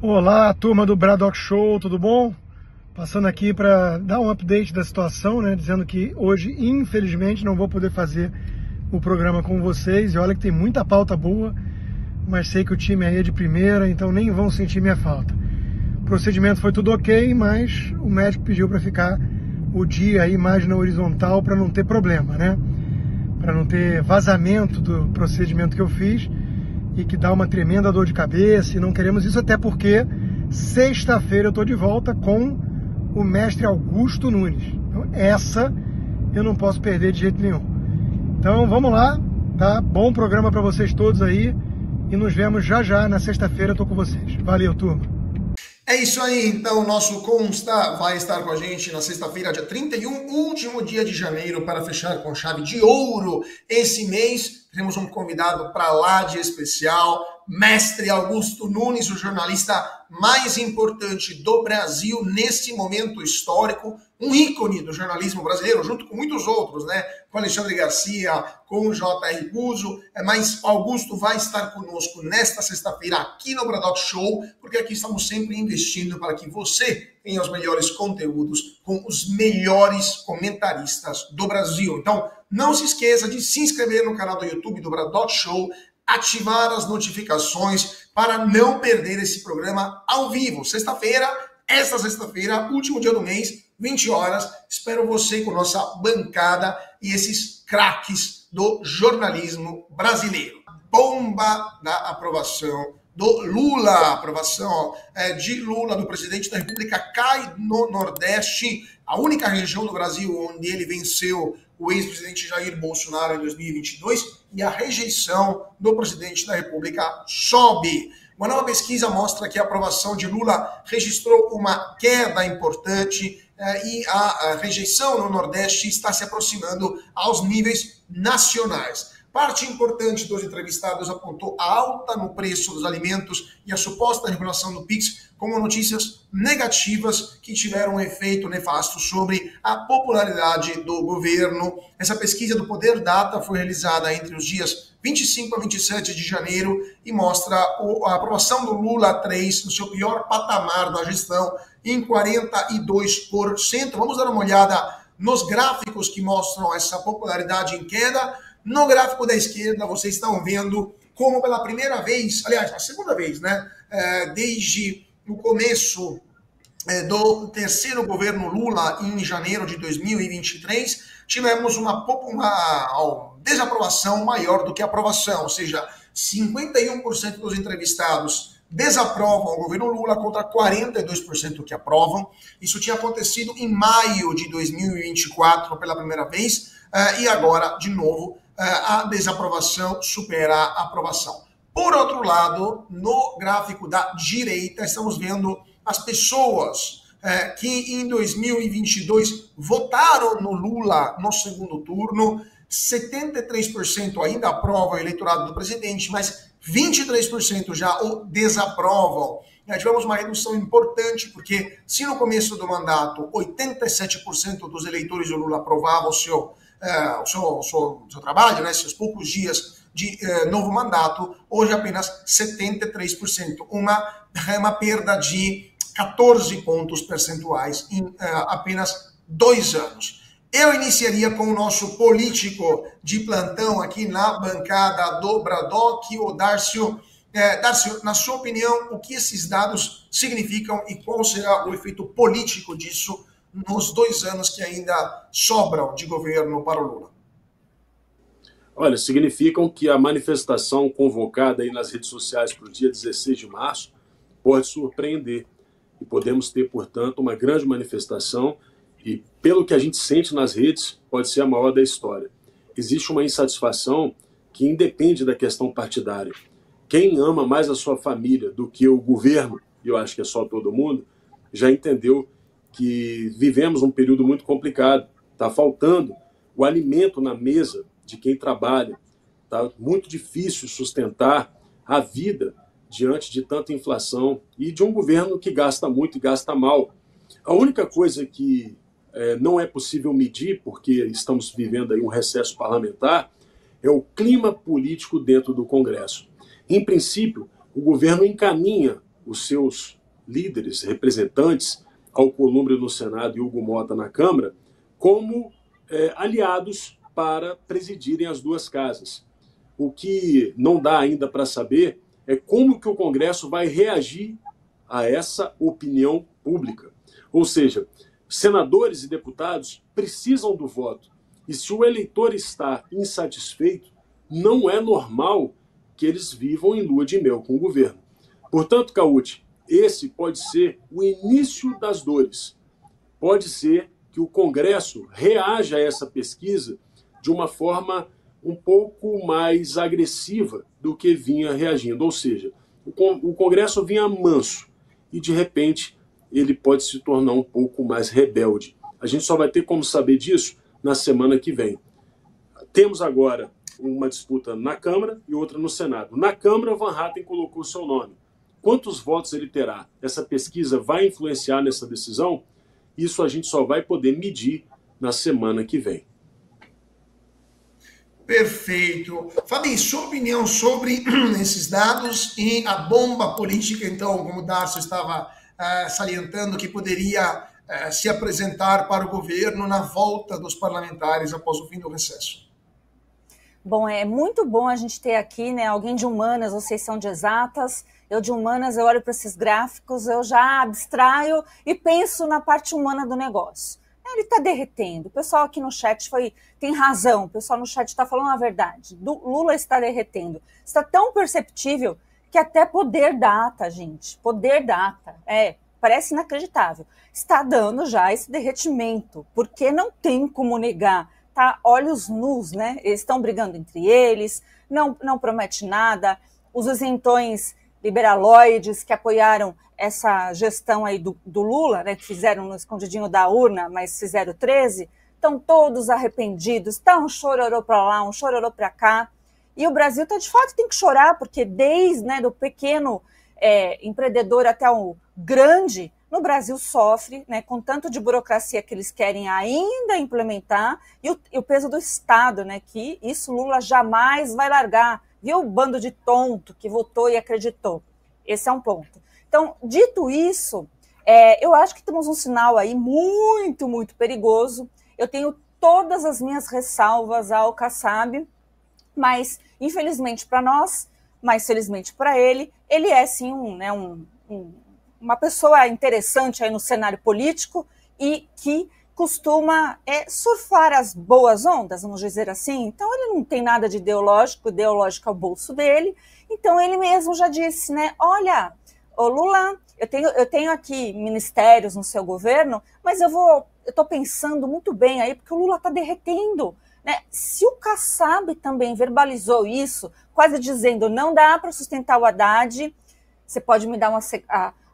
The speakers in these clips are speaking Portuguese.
Olá, turma do Braddock Show, tudo bom? Passando aqui para dar um update da situação, né? Dizendo que hoje, infelizmente, não vou poder fazer o programa com vocês. E olha que tem muita pauta boa, mas sei que o time aí é de primeira, então nem vão sentir minha falta. O procedimento foi tudo ok, mas o médico pediu para ficar o dia aí mais na horizontal para não ter problema, né? Para não ter vazamento do procedimento que eu fiz e que dá uma tremenda dor de cabeça, e não queremos isso, até porque sexta-feira eu estou de volta com o mestre Augusto Nunes. Então essa eu não posso perder de jeito nenhum. Então vamos lá, tá? Bom programa para vocês todos aí e nos vemos já já na sexta-feira, eu tô com vocês. Valeu, turma! É isso aí, então o nosso Consta vai estar com a gente na sexta-feira, dia 31, último dia de janeiro, para fechar com chave de ouro esse mês. Temos um convidado para lá de especial, mestre Augusto Nunes, o jornalista mais importante do Brasil neste momento histórico, um ícone do jornalismo brasileiro, junto com muitos outros, né? Com Alexandre Garcia, com o J.R. Guzzo, mas Augusto vai estar conosco nesta sexta-feira aqui no Braddock Show, porque aqui estamos sempre investindo para que você tenha os melhores conteúdos com os melhores comentaristas do Brasil. Então, não se esqueça de se inscrever no canal do YouTube do Braddock Show, ativar as notificações para não perder esse programa ao vivo. Esta sexta-feira, último dia do mês, 20 horas. Espero você com nossa bancada e esses craques do jornalismo brasileiro. Bomba da aprovação do Lula, a aprovação de Lula, do presidente da República, cai no Nordeste, a única região do Brasil onde ele venceu o ex-presidente Jair Bolsonaro em 2022, e a rejeição do presidente da República sobe. Uma nova pesquisa mostra que a aprovação de Lula registrou uma queda importante e a rejeição no Nordeste está se aproximando aos níveis nacionais. Parte importante dos entrevistados apontou a alta no preço dos alimentos e a suposta regulação do PIX como notícias negativas que tiveram um efeito nefasto sobre a popularidade do governo. Essa pesquisa do Poder Data foi realizada entre os dias 25 a 27 de janeiro e mostra a aprovação do Lula 3 no seu pior patamar da gestão, em 42%. Vamos dar uma olhada nos gráficos que mostram essa popularidade em queda. No gráfico da esquerda, vocês estão vendo como pela primeira vez, aliás, a segunda vez, né, desde o começo do terceiro governo Lula, em janeiro de 2023, tivemos uma desaprovação maior do que aprovação, ou seja, 51% dos entrevistados desaprovam o governo Lula contra 42% que aprovam. Isso tinha acontecido em maio de 2024 pela primeira vez, e agora, de novo, a desaprovação supera a aprovação. Por outro lado, no gráfico da direita, estamos vendo as pessoas que em 2022 votaram no Lula no segundo turno. 73% ainda aprovam o eleitorado do presidente, mas 23% já o desaprovam. Tivemos uma redução importante, porque se no começo do mandato 87% dos eleitores do Lula aprovavam o seu trabalho, né, seus poucos dias de novo mandato, hoje apenas 73%, uma perda de 14 pontos percentuais em apenas 2 anos. Eu iniciaria com o nosso político de plantão aqui na bancada do Braddock, o Darcio. Darcio, na sua opinião, o que esses dados significam e qual será o efeito político disso nos 2 anos que ainda sobram de governo para o Lula? Olha, significam que a manifestação convocada aí nas redes sociais para o dia 16 de março pode surpreender. E podemos ter, portanto, uma grande manifestação e, pelo que a gente sente nas redes, pode ser a maior da história. Existe uma insatisfação que independe da questão partidária. Quem ama mais a sua família do que o governo, e eu acho que é só todo mundo, já entendeu que vivemos um período muito complicado. Está faltando o alimento na mesa de quem trabalha. Está muito difícil sustentar a vida diante de tanta inflação e de um governo que gasta muito e gasta mal. A única coisa que não é possível medir, porque estamos vivendo aí um recesso parlamentar, é o clima político dentro do Congresso. Em princípio, o governo encaminha os seus líderes, representantes, Alcolumbre no Senado e Hugo Mota na Câmara, como aliados para presidirem as duas casas. O que não dá ainda para saber é como que o Congresso vai reagir a essa opinião pública. Ou seja, senadores e deputados precisam do voto. E se o eleitor está insatisfeito, não é normal que eles vivam em lua de mel com o governo. Portanto, Cauti, esse pode ser o início das dores. Pode ser que o Congresso reaja a essa pesquisa de uma forma um pouco mais agressiva do que vinha reagindo. Ou seja, o Congresso vinha manso e, de repente, ele pode se tornar um pouco mais rebelde. A gente só vai ter como saber disso na semana que vem. Temos agora uma disputa na Câmara e outra no Senado. Na Câmara, Van Hatten colocou seu nome. Quantos votos ele terá? Essa pesquisa vai influenciar nessa decisão? Isso a gente só vai poder medir na semana que vem. Perfeito. Fabi, sua opinião sobre esses dados e a bomba política, então, como o Darcio estava salientando, que poderia se apresentar para o governo na volta dos parlamentares após o fim do recesso? Bom, é muito bom a gente ter aqui, né, alguém de humanas, vocês são de exatas. Eu de humanas, eu olho para esses gráficos, eu já abstraio e penso na parte humana do negócio. Ele está derretendo. O pessoal aqui no chat tem razão. O pessoal no chat está falando a verdade. Lula está derretendo. Está tão perceptível que até poder data, gente. Poder data. Parece inacreditável. Está dando já esse derretimento. Porque não tem como negar. Tá olhos nus, né? Eles estão brigando entre eles. Não promete nada. Os isentões liberaloides que apoiaram essa gestão aí do Lula, né, que fizeram no escondidinho da urna, mas fizeram 13, estão todos arrependidos, está um chororô para lá, um chororô para cá, e o Brasil de fato tem que chorar, porque desde, né, do pequeno empreendedor até o grande, no Brasil sofre, né, com tanto de burocracia que eles querem ainda implementar, e o peso do Estado, né, que isso Lula jamais vai largar. Viu o bando de tonto que votou e acreditou? Esse é um ponto. Então, dito isso, eu acho que temos um sinal aí muito, muito perigoso. Eu tenho todas as minhas ressalvas ao Kassab, mas, infelizmente para nós, mas felizmente para ele é sim uma pessoa interessante aí no cenário político e que costuma surfar as boas ondas, vamos dizer assim. Então, ele não tem nada de ideológico é o bolso dele. Então, ele mesmo já disse, né, olha, ô Lula, eu tenho aqui ministérios no seu governo, mas eu estou pensando muito bem aí, porque o Lula está derretendo. Né? Se o Kassab também verbalizou isso, quase dizendo, não dá para sustentar o Haddad, você pode me dar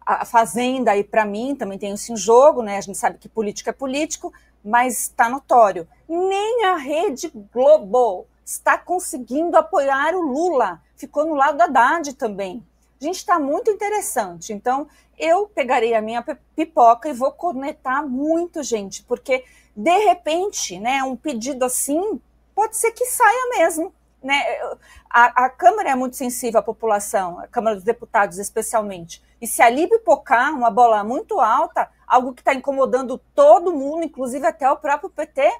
a Fazenda aí para mim, também tem isso em jogo, né? A gente sabe que político é político, mas está notório. Nem a Rede Globo está conseguindo apoiar o Lula, ficou no lado da Haddad também. A gente está muito interessante, então eu pegarei a minha pipoca e vou cornetar muito, gente, porque de repente, né, um pedido assim, pode ser que saia mesmo. Né? A Câmara é muito sensível à população, a Câmara dos Deputados especialmente, e se ali pipocar uma bola muito alta, algo que está incomodando todo mundo, inclusive até o próprio PT,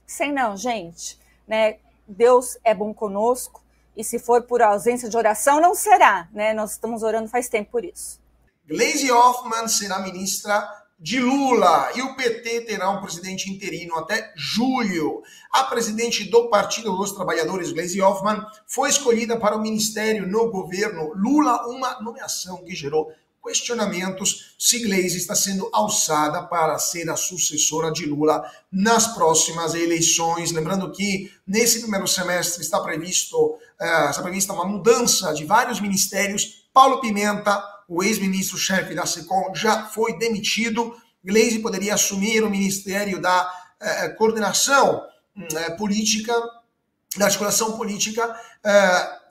sei não, gente, né? Deus é bom conosco, e se for por ausência de oração, não será, né? Nós estamos orando faz tempo por isso. Gleisi Hoffmann será ministra de Lula e o PT terá um presidente interino até julho. A presidente do Partido dos Trabalhadores, Gleisi Hoffmann, foi escolhida para o ministério no governo Lula, uma nomeação que gerou questionamentos se Gleisi está sendo alçada para ser a sucessora de Lula nas próximas eleições. Lembrando que nesse primeiro semestre está prevista uma mudança de vários ministérios. Paulo Pimenta, o ex-ministro-chefe da SECOM, já foi demitido. Gleisi poderia assumir o Ministério da Coordenação Política, da Articulação Política,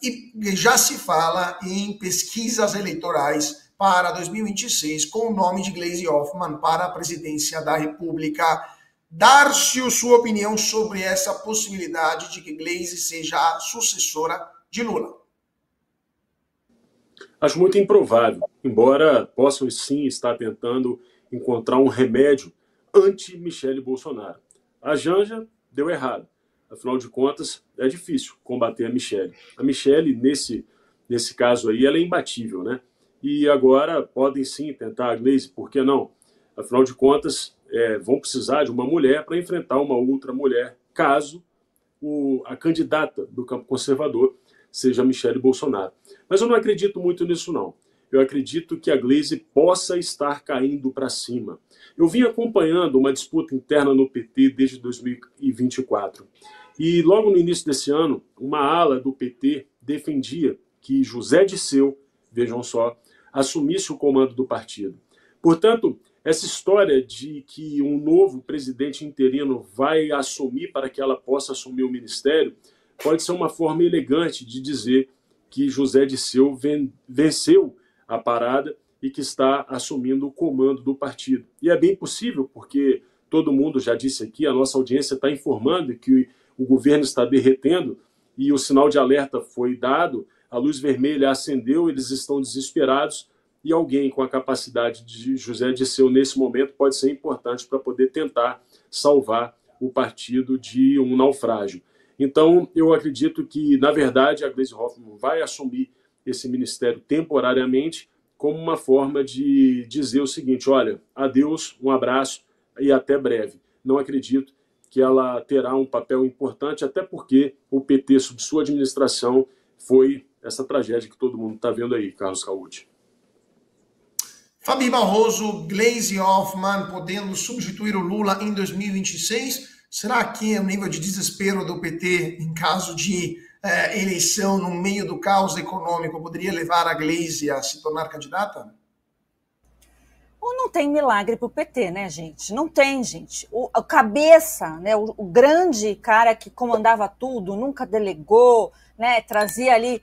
e já se fala em pesquisas eleitorais para 2026 com o nome de Gleisi Hoffmann para a presidência da República. Darcio, sua opinião sobre essa possibilidade de que Gleisi seja a sucessora de Lula? Acho muito improvável, embora possam sim estar tentando encontrar um remédio anti-Michele Bolsonaro. A Janja deu errado. Afinal de contas, é difícil combater a Michele. A Michele, nesse caso aí, ela é imbatível, né? E agora podem sim tentar a Gleisi, por que não? Afinal de contas, vão precisar de uma mulher para enfrentar uma outra mulher, caso a candidata do campo conservador seja a Michele Bolsonaro. Mas eu não acredito muito nisso, não. Eu acredito que a Gleisi possa estar caindo para cima. Eu vim acompanhando uma disputa interna no PT desde 2024. E logo no início desse ano, uma ala do PT defendia que José Dirceu, vejam só, assumisse o comando do partido. Portanto, essa história de que um novo presidente interino vai assumir para que ela possa assumir o ministério pode ser uma forma elegante de dizer que José Dirceu venceu a parada e que está assumindo o comando do partido. E é bem possível, porque todo mundo já disse aqui, a nossa audiência está informando que o governo está derretendo e o sinal de alerta foi dado, a luz vermelha acendeu, eles estão desesperados e alguém com a capacidade de José Dirceu nesse momento pode ser importante para poder tentar salvar o partido de um naufrágio. Então, eu acredito que, na verdade, a Gleisi Hoffmann vai assumir esse ministério temporariamente como uma forma de dizer o seguinte, olha, adeus, um abraço e até breve. Não acredito que ela terá um papel importante, até porque o PT, sob sua administração, foi essa tragédia que todo mundo está vendo aí, Carlos Cauti. Fabi Barroso, Gleisi Hoffmann podendo substituir o Lula em 2026. Será que o nível de desespero do PT em caso de eleição no meio do caos econômico poderia levar a Gleisi a se tornar candidata? Ou não tem milagre para o PT, né, gente? Não tem, gente. O cabeça, né, o grande cara que comandava tudo, nunca delegou, né, trazia ali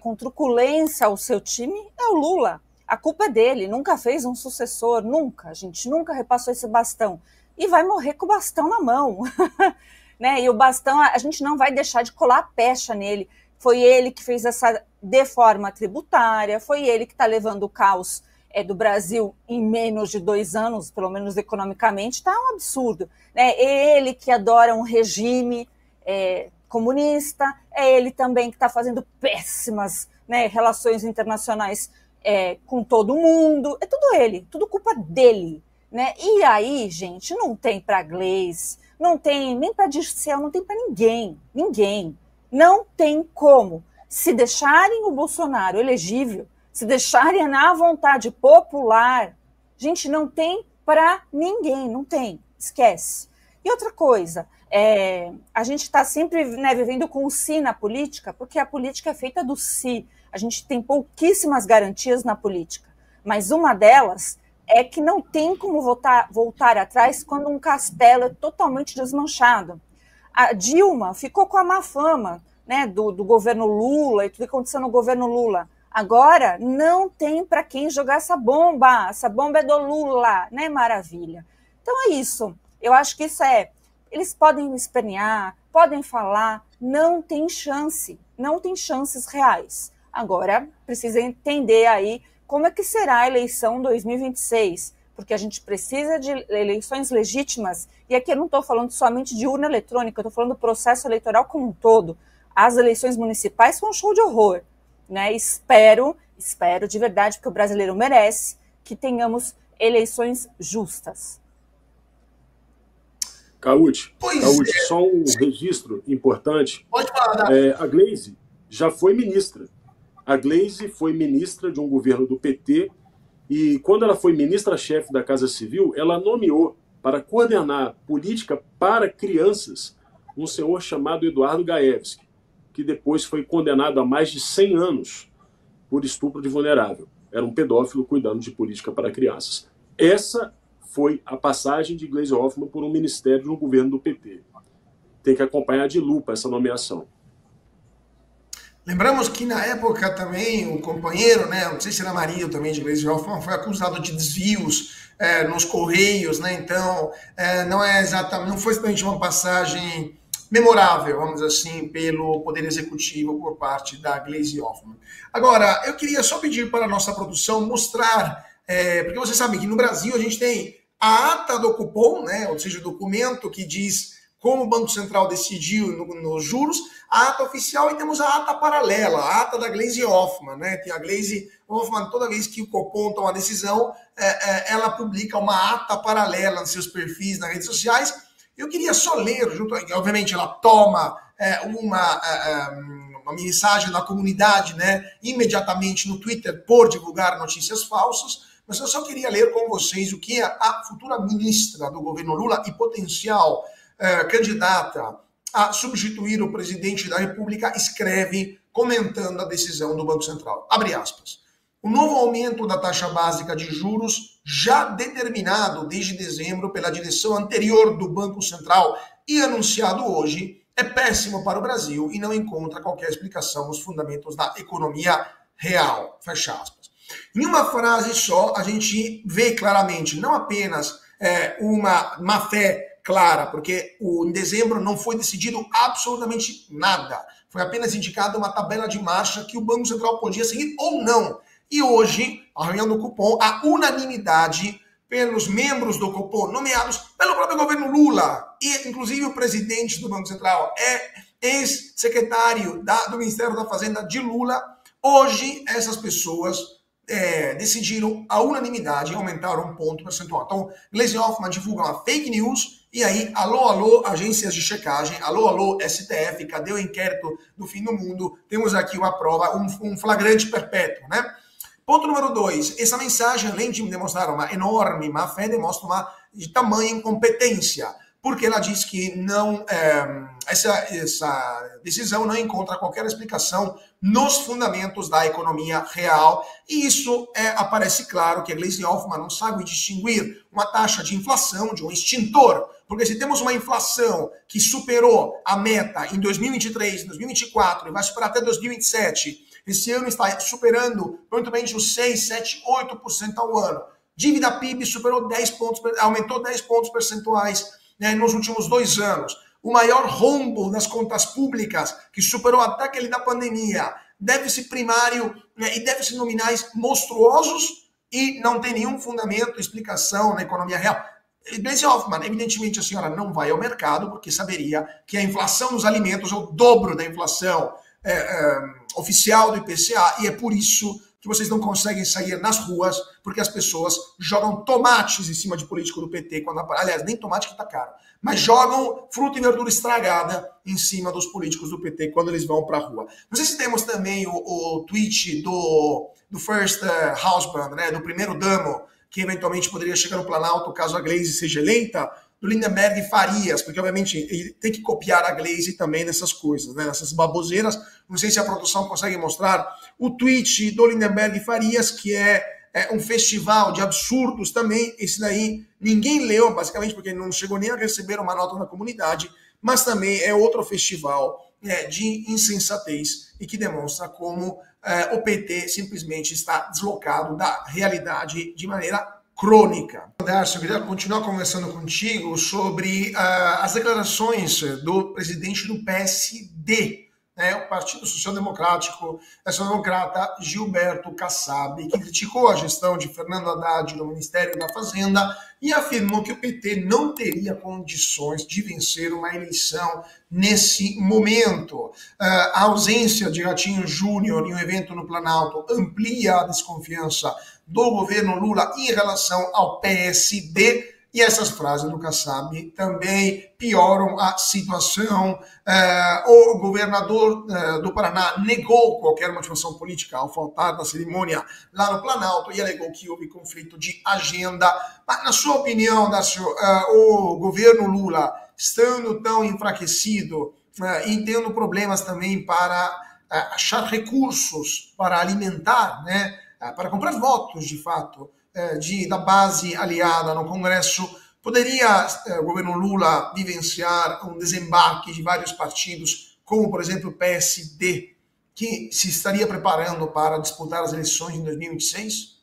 com truculência o seu time, é o Lula. A culpa é dele, nunca fez um sucessor, nunca, a gente nunca repassou esse bastão. E vai morrer com o bastão na mão. Né? E o bastão, a gente não vai deixar de colar a pecha nele. Foi ele que fez essa deforma tributária, foi ele que está levando o caos do Brasil em menos de 2 anos, pelo menos economicamente, está um absurdo. Né? É ele que adora um regime comunista, é ele também que está fazendo péssimas, né, relações internacionais com todo mundo, é tudo ele, tudo culpa dele. Né? E aí, gente, não tem para Gleisi, não tem nem para Dirceu, não tem para ninguém. Não tem como. Se deixarem o Bolsonaro elegível, se deixarem na vontade popular, gente, não tem para ninguém, não tem, esquece. E outra coisa, a gente está sempre, né, vivendo com o si na política, porque a política é feita do si. A gente tem pouquíssimas garantias na política, mas uma delas é que não tem como voltar atrás quando um castelo é totalmente desmanchado. A Dilma ficou com a má fama, né, do governo Lula e tudo que aconteceu no governo Lula. Agora não tem para quem jogar essa bomba é do Lula, né, maravilha. Então é isso, eu acho que isso eles podem espernear, podem falar, não tem chance, não tem chances reais. Agora precisa entender aí como é que será a eleição 2026, porque a gente precisa de eleições legítimas, e aqui eu não estou falando somente de urna eletrônica, eu estou falando do processo eleitoral como um todo. As eleições municipais são um show de horror, né? Espero de verdade, porque o brasileiro merece, que tenhamos eleições justas. Cauti, só um registro importante. Pode falar. A Gleisi já foi ministra. A Gleisi foi ministra de um governo do PT e quando ela foi ministra-chefe da Casa Civil, ela nomeou para coordenar política para crianças um senhor chamado Eduardo Gaevski, que depois foi condenado a mais de 100 anos por estupro de vulnerável. Era um pedófilo cuidando de política para crianças. Essa foi a passagem de Gleisi Hoffmann por um ministério no governo do PT. Tem que acompanhar de lupa essa nomeação. Lembramos que na época também o companheiro, né, não sei se era marido também de Gleisi Hoffmann, foi acusado de desvios nos Correios, né? Então não foi exatamente uma passagem memorável, vamos dizer assim, pelo Poder Executivo por parte da Gleisi Hoffmann. Agora, eu queria só pedir para a nossa produção mostrar, porque vocês sabem que no Brasil a gente tem a ata do cupom, né, ou seja, o documento que diz como o Banco Central decidiu nos juros, a ata oficial, e temos a ata paralela, a ata da Gleisi Hoffmann, né? Tem a Gleisi Hoffmann, toda vez que o Copom toma uma decisão, ela publica uma ata paralela nos seus perfis nas redes sociais. Eu queria só ler, obviamente ela toma uma mensagem da comunidade, né, imediatamente no Twitter por divulgar notícias falsas, mas eu só queria ler com vocês o que a futura ministra do governo Lula e potencial candidata a substituir o presidente da República escreve comentando a decisão do Banco Central. Abre aspas. O novo aumento da taxa básica de juros, já determinado desde dezembro pela direção anterior do Banco Central e anunciado hoje, é péssimo para o Brasil e não encontra qualquer explicação nos fundamentos da economia real. Fecha aspas. Em uma frase só, a gente vê claramente não apenas uma má-fé clara, porque em dezembro não foi decidido absolutamente nada. Foi apenas indicada uma tabela de marcha que o Banco Central podia seguir ou não. E hoje, a reunião do Copom, a unanimidade pelos membros do Copom, nomeados pelo próprio governo Lula, e inclusive o presidente do Banco Central é ex-secretário do Ministério da Fazenda de Lula. Hoje, essas pessoas decidiram a unanimidade aumentar um ponto percentual. Então, Gleisi Hoffmann divulga uma fake news, e aí, alô, agências de checagem, alô, STF, cadê o inquérito do fim do mundo? Temos aqui uma prova, um flagrante perpétuo, né? Ponto número 2, essa mensagem, além de demonstrar uma enorme má-fé, demonstra uma de tamanha incompetência, porque ela diz que não, essa decisão não encontra qualquer explicação nos fundamentos da economia real, e isso aparece claro que a Gleisi Hoffmann não sabe distinguir uma taxa de inflação de um extintor, porque se temos uma inflação que superou a meta em 2023, 2024 e vai superar até 2027, esse ano está superando provavelmente os 6, 7, 8% ao ano. Dívida PIB superou 10 pontos, aumentou 10 pontos percentuais, né, nos últimos 2 anos. O maior rombo nas contas públicas, que superou até aquele da pandemia. Déficit primário, né, e déficit nominais monstruosos e não tem nenhum fundamento, explicação na economia real. Gleisi Hoffmann, evidentemente a senhora não vai ao mercado porque saberia que a inflação dos alimentos é o dobro da inflação oficial do IPCA, e é por isso que vocês não conseguem sair nas ruas, porque as pessoas jogam tomates em cima de político do PT, aliás, nem tomate que tá caro, mas jogam fruta e verdura estragada em cima dos políticos do PT quando eles vão pra rua. Não sei se temos também o tweet do First Husband, né, do primeiro damo, que eventualmente poderia chegar no Planalto caso a Gleisi seja eleita, do Lindenberg e Farias, porque obviamente ele tem que copiar a Gleisi também nessas coisas, né, nessas baboseiras. Não sei se a produção consegue mostrar o tweet do Lindenberg e Farias, que é um festival de absurdos também. Esse daí ninguém leu, basicamente, porque não chegou nem a receber uma nota da comunidade, mas também é outro festival de insensatez e que demonstra como o PT simplesmente está deslocado da realidade de maneira crônica. Darcio, eu queria continuar conversando contigo sobre as declarações do presidente do PSD, né, o Partido Social-Democrata Gilberto Kassab, que criticou a gestão de Fernando Haddad no Ministério da Fazenda e afirmou que o PT não teria condições de vencer uma eleição nesse momento. A ausência de Ratinho Júnior em um evento no Planalto amplia a desconfiança do governo Lula em relação ao PSD, e essas frases do Kassab também pioram a situação. O governador do Paraná negou qualquer motivação política ao faltar da cerimônia lá no Planalto e alegou que houve conflito de agenda. Mas, na sua opinião, Darcio, o governo Lula, estando tão enfraquecido e tendo problemas também para achar recursos para alimentar, né, para comprar votos, de fato, da base aliada no Congresso, poderia o governo Lula vivenciar um desembarque de vários partidos, como, por exemplo, o PSD, que se estaria preparando para disputar as eleições em 2026?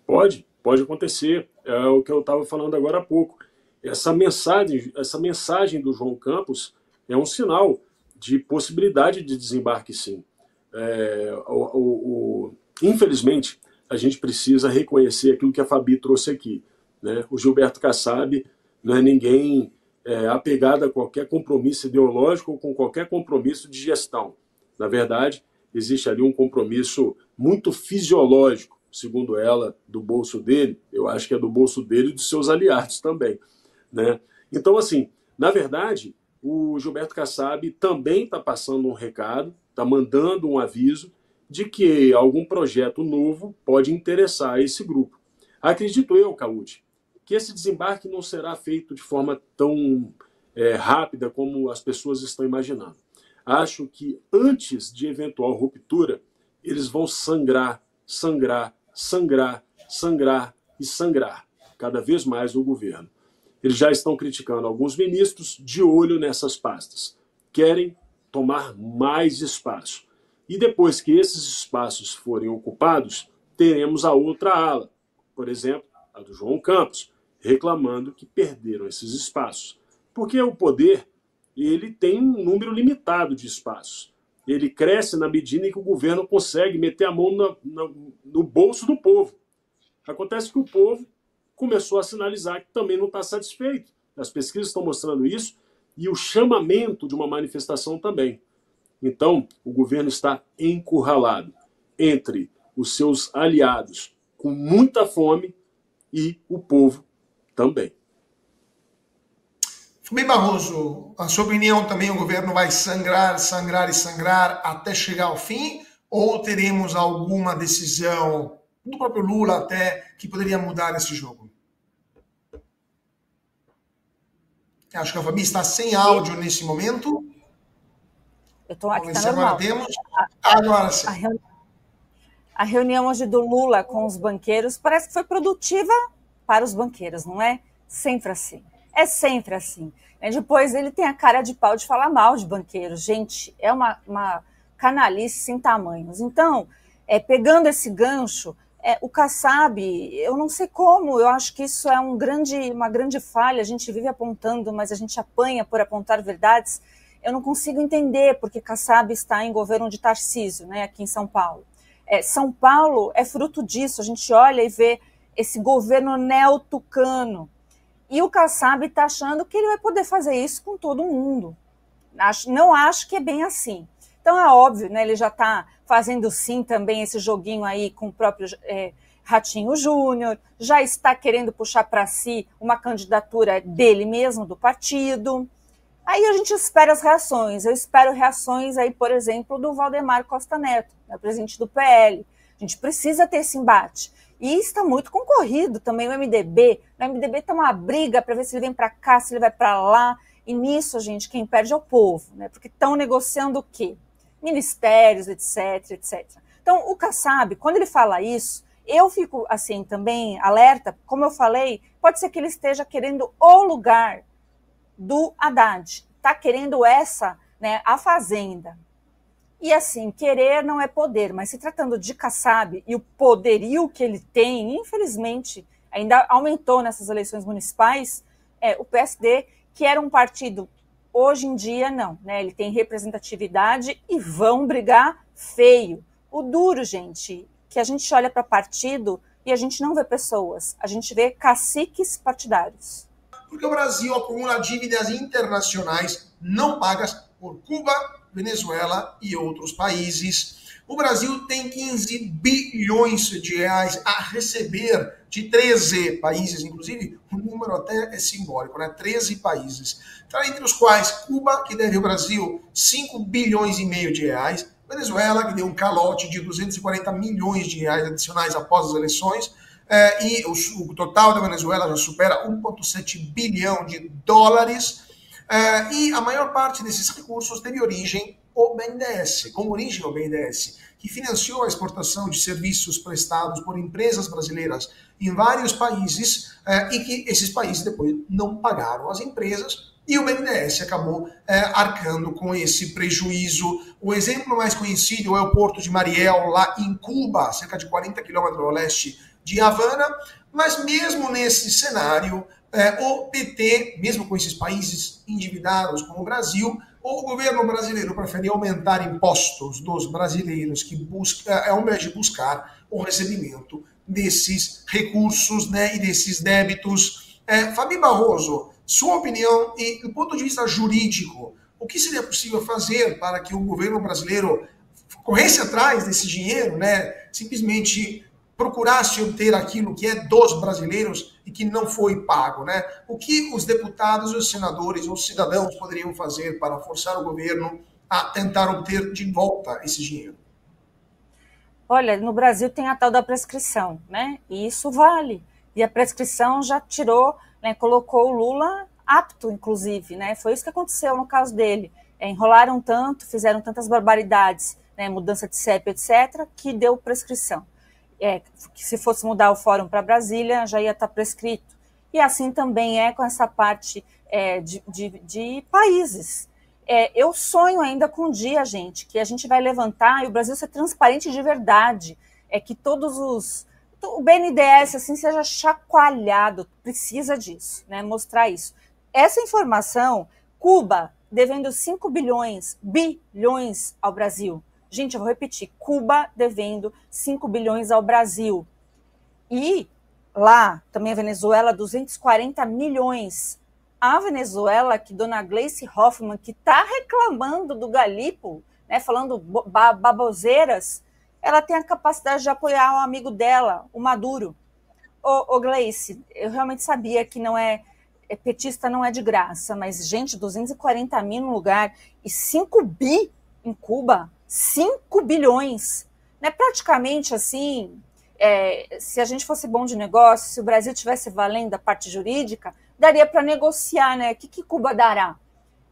Pode acontecer. É o que eu estava falando agora há pouco. essa mensagem do João Campos é um sinal de possibilidade de desembarque, sim. Infelizmente, a gente precisa reconhecer aquilo que a Fabi trouxe aqui, né? O Gilberto Kassab não é ninguém apegado a qualquer compromisso ideológico ou com qualquer compromisso de gestão. Na verdade, existe ali um compromisso muito fisiológico, segundo ela, do bolso dele. Eu acho que é do bolso dele e dos seus aliados também, né? Então, assim, na verdade, o Gilberto Kassab também está passando um recado, está mandando um aviso de que algum projeto novo pode interessar esse grupo. Acredito eu, Cauti, que esse desembarque não será feito de forma tão rápida como as pessoas estão imaginando. Acho que antes de eventual ruptura, eles vão sangrar, sangrar, sangrar, sangrar e sangrar cada vez mais o governo. Eles já estão criticando alguns ministros de olho nessas pastas. Querem tomar mais espaço. E depois que esses espaços forem ocupados, teremos a outra ala. Por exemplo, a do João Campos, reclamando que perderam esses espaços. Porque o poder, ele tem um número limitado de espaços. Ele cresce na medida em que o governo consegue meter a mão no bolso do povo. Acontece que o povo começou a sinalizar que também não está satisfeito. As pesquisas estão mostrando isso e o chamamento de uma manifestação também. Então, o governo está encurralado entre os seus aliados com muita fome e o povo também. Fabi Barroso, a sua opinião também, o governo vai sangrar, sangrar e sangrar até chegar ao fim? Ou teremos alguma decisão do próprio Lula até que poderia mudar esse jogo? Acho que a Fabi está sem áudio nesse momento. Eu estou aqui, tá normal. Agora temos. Agora sim. A reunião hoje do Lula com os banqueiros parece que foi produtiva para os banqueiros, não é? Sempre assim. É sempre assim. E depois ele tem a cara de pau de falar mal de banqueiros. Gente, é uma canalice sem tamanhos. Então, pegando esse gancho, o Kassab, eu não sei como, eu acho que isso é uma grande falha. A gente vive apontando, mas a gente apanha por apontar verdades. Eu não consigo entender porque Kassab está em governo de Tarcísio, né, aqui em São Paulo. São Paulo é fruto disso. A gente olha e vê esse governo neotucano. E o Kassab está achando que ele vai poder fazer isso com todo mundo. Não acho que é bem assim. Então é óbvio, né, ele já está fazendo sim também esse joguinho aí com o próprio Ratinho Júnior, já está querendo puxar para si uma candidatura dele mesmo, do partido. Aí a gente espera as reações. Eu espero reações aí, por exemplo, do Valdemar Costa Neto, né, presidente do PL. A gente precisa ter esse embate. E está muito concorrido também o MDB. No MDB está uma briga para ver se ele vem para cá, se ele vai para lá. E nisso, gente, quem perde é o povo, né? Porque estão negociando o quê? Ministérios, etc, etc. Então, o Kassab, quando ele fala isso, eu fico, assim, também alerta. Como eu falei, pode ser que ele esteja querendo o lugar do Haddad. Está querendo essa, né, a fazenda. E assim, querer não é poder, mas se tratando de Kassab e o poderio que ele tem, infelizmente, ainda aumentou nessas eleições municipais, o PSD, que era um partido, hoje em dia não, né? Ele tem representatividade e vão brigar feio. O duro, gente, que a gente olha para partido e a gente não vê pessoas, a gente vê caciques partidários. Porque o Brasil acumula dívidas internacionais não pagas por Cuba, Venezuela e outros países. O Brasil tem 15 bilhões de reais a receber de 13 países, inclusive o número até é simbólico, né? 13 países. Tá, entre os quais Cuba, que deve ao Brasil 5 bilhões e meio de reais, Venezuela, que deu um calote de 240 milhões de reais adicionais após as eleições, e o total da Venezuela já supera 1,7 bilhão de dólares, e a maior parte desses recursos teve origem o BNDES, como origem o BNDES, que financiou a exportação de serviços prestados por empresas brasileiras em vários países, e que esses países depois não pagaram as empresas, e o BNDES acabou arcando com esse prejuízo. O exemplo mais conhecido é o Porto de Mariel, lá em Cuba, cerca de 40 quilômetros ao leste de Havana, mas mesmo nesse cenário, o PT, mesmo com esses países endividados como o Brasil, o governo brasileiro prefere aumentar impostos dos brasileiros que busca, ao invés de buscar o recebimento desses recursos, né, e desses débitos. Fabi Barroso, sua opinião e do ponto de vista jurídico, o que seria possível fazer para que o governo brasileiro corresse atrás desse dinheiro, né, simplesmente procurasse obter aquilo que é dos brasileiros e que não foi pago, né? O que os deputados, os senadores, os cidadãos poderiam fazer para forçar o governo a tentar obter de volta esse dinheiro? Olha, no Brasil tem a tal da prescrição, né? E isso vale. E a prescrição já tirou, né, colocou o Lula apto, inclusive, né? Foi isso que aconteceu no caso dele. Enrolaram tanto, fizeram tantas barbaridades, né, mudança de CEP, etc., que deu prescrição. Que se fosse mudar o fórum para Brasília, já ia estar prescrito. E assim também é com essa parte de países. Eu sonho ainda com um dia, gente, que a gente vai levantar e o Brasil ser transparente de verdade. Que o BNDES assim, seja chacoalhado, precisa disso, né, mostrar isso. Essa informação, Cuba devendo 5 bilhões ao Brasil. Gente, eu vou repetir, Cuba devendo 5 bilhões ao Brasil. E lá, também a Venezuela, 240 milhões. A Venezuela, que dona Gleice Hoffmann, que está reclamando do Galipo, né, falando baboseiras, ela tem a capacidade de apoiar um amigo dela, o Maduro. Ô Gleice, eu realmente sabia que não petista não é de graça, mas, gente, 240 mil no lugar e 5 bi em Cuba, 5 bilhões. Né? Praticamente assim, se a gente fosse bom de negócio, se o Brasil tivesse valendo a parte jurídica, daria para negociar, né? O que Cuba dará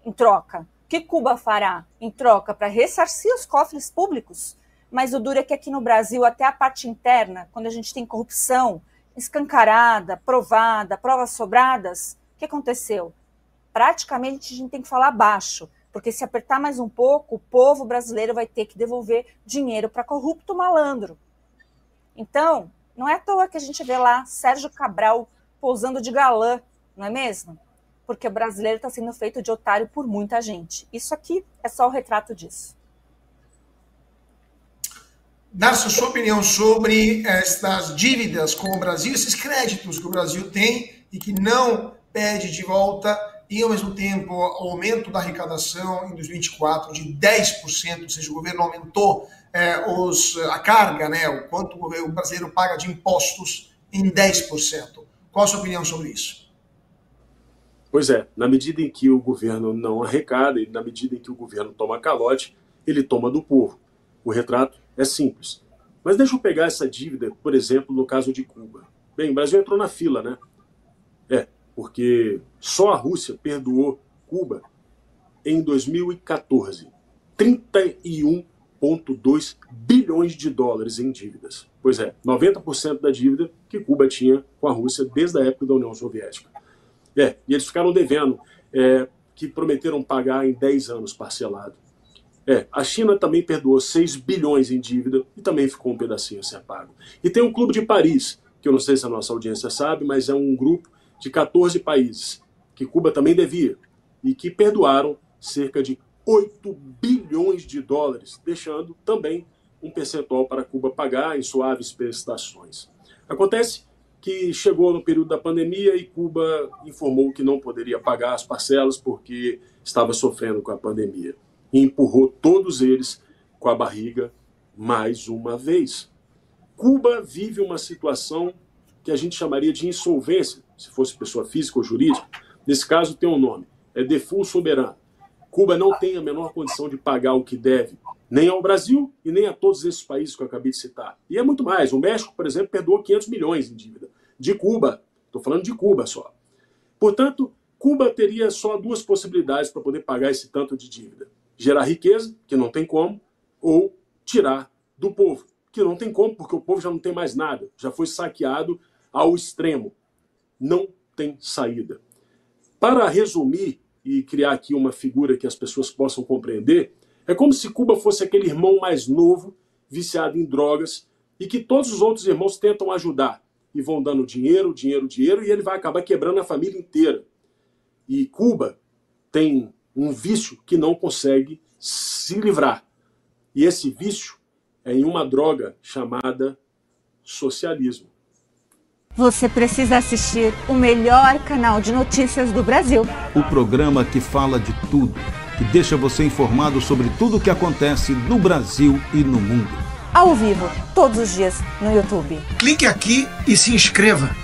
em troca? O que Cuba fará em troca para ressarcir os cofres públicos? Mas o duro é que aqui no Brasil, até a parte interna, quando a gente tem corrupção escancarada, provada, provas sobradas, o que aconteceu? Praticamente a gente tem que falar baixo, porque se apertar mais um pouco, o povo brasileiro vai ter que devolver dinheiro para corrupto malandro. Então, não é à toa que a gente vê lá Sérgio Cabral pousando de galã, não é mesmo? Porque o brasileiro está sendo feito de otário por muita gente. Isso aqui é só o retrato disso. Darcy, sua opinião sobre estas dívidas com o Brasil, esses créditos que o Brasil tem e que não pede de volta, e ao mesmo tempo o aumento da arrecadação em 2024 de 10%, ou seja, o governo aumentou a carga, né, o quanto o brasileiro paga de impostos em 10%. Qual a sua opinião sobre isso? Pois é, na medida em que o governo não arrecada e na medida em que o governo toma calote, ele toma do povo. O retrato é simples. Mas deixa eu pegar essa dívida, por exemplo, no caso de Cuba. Bem, o Brasil entrou na fila, né? Porque só a Rússia perdoou Cuba em 2014. 31,2 bilhões de dólares em dívidas. Pois é, 90% da dívida que Cuba tinha com a Rússia desde a época da União Soviética. E eles ficaram devendo, que prometeram pagar em 10 anos parcelado. A China também perdoou 6 bilhões em dívida e também ficou um pedacinho a ser pago. E tem o Clube de Paris, que eu não sei se a nossa audiência sabe, mas é um grupo de 14 países, que Cuba também devia, e que perdoaram cerca de 8 bilhões de dólares, deixando também um percentual para Cuba pagar em suaves prestações. Acontece que chegou no período da pandemia e Cuba informou que não poderia pagar as parcelas porque estava sofrendo com a pandemia. E empurrou todos eles com a barriga mais uma vez. Cuba vive uma situação que a gente chamaria de insolvência, se fosse pessoa física ou jurídica. Nesse caso tem um nome, é default soberano. Cuba não tem a menor condição de pagar o que deve, nem ao Brasil e nem a todos esses países que eu acabei de citar. E é muito mais. O México, por exemplo, perdoou 500 milhões em dívida. De Cuba, estou falando de Cuba só. Portanto, Cuba teria só duas possibilidades para poder pagar esse tanto de dívida. Gerar riqueza, que não tem como, ou tirar do povo, que não tem como, porque o povo já não tem mais nada, já foi saqueado ao extremo. Não tem saída. Para resumir e criar aqui uma figura que as pessoas possam compreender, é como se Cuba fosse aquele irmão mais novo, viciado em drogas, e que todos os outros irmãos tentam ajudar. e vão dando dinheiro, e ele vai acabar quebrando a família inteira. E Cuba tem um vício que não consegue se livrar. E esse vício é em uma droga chamada socialismo. Você precisa assistir o melhor canal de notícias do Brasil. O programa que fala de tudo, que deixa você informado sobre tudo o que acontece no Brasil e no mundo. Ao vivo, todos os dias, no YouTube. Clique aqui e se inscreva.